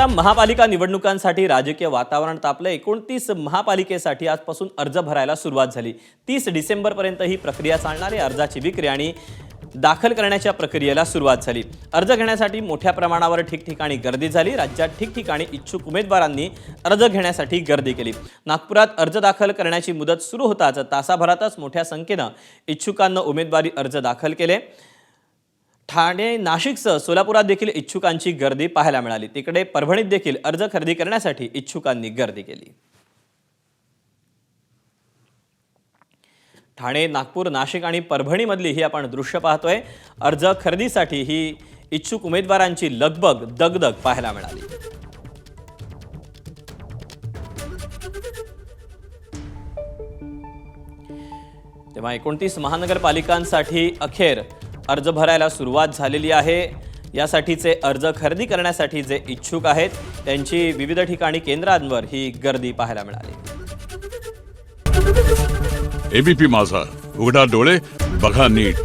आता महापालिका निवडणुकांसाठी राजकीय वातावरण तापलं। 29 महापालिकेसाठी आजपासून अर्ज भरायला सुरुवात झाली। 30 डिसेंबरपर्यंत ही प्रक्रिया चालणार आहे। अर्जाची विक्री आणि दाखल करण्याच्या प्रक्रियेला सुरुवात झाली। अर्ज घेण्यासाठी मोठ्या प्रमाणावर ठिकठिकाणी गर्दी झाली। राज्यात ठिकठिकाणी इच्छुक उमेदवारांनी अर्ज घेण्यासाठी गर्दी केली। नागपुरात अर्ज दाखल करण्याची मुदत सुरू होताच तासाभरातच मोठ्या संख्येने इच्छुकांना उमेदवारी अर्ज दाखल केले। ठाणे, नाशिकसह सोलापुरात देखील इच्छुकांची गर्दी पाहायला मिळाली। तिकडे परभणीत देखील अर्ज खरेदी करण्यासाठी इच्छुकांनी गर्दी केली। ठाणे, नागपूर, नाशिक आणि परभणीमधली ही आपण दृश्य पाहतोय। अर्ज खरेदीसाठी ही इच्छुक उमेदवारांची लगबग दगदग पाहायला मिळाली। तेव्हा 29 महानगरपालिकांसाठी अखेर अर्ज भरायला सुरुवात झालेली आहे। यासाठीचे अर्ज खरेदी करण्यासाठी जे इच्छुक आहेत त्यांची विविध ठिकाणी केंद्रांवर ही गर्दी पाहायला मिळाली। एबीपी माझा, उघडा डोळे बघा नीट।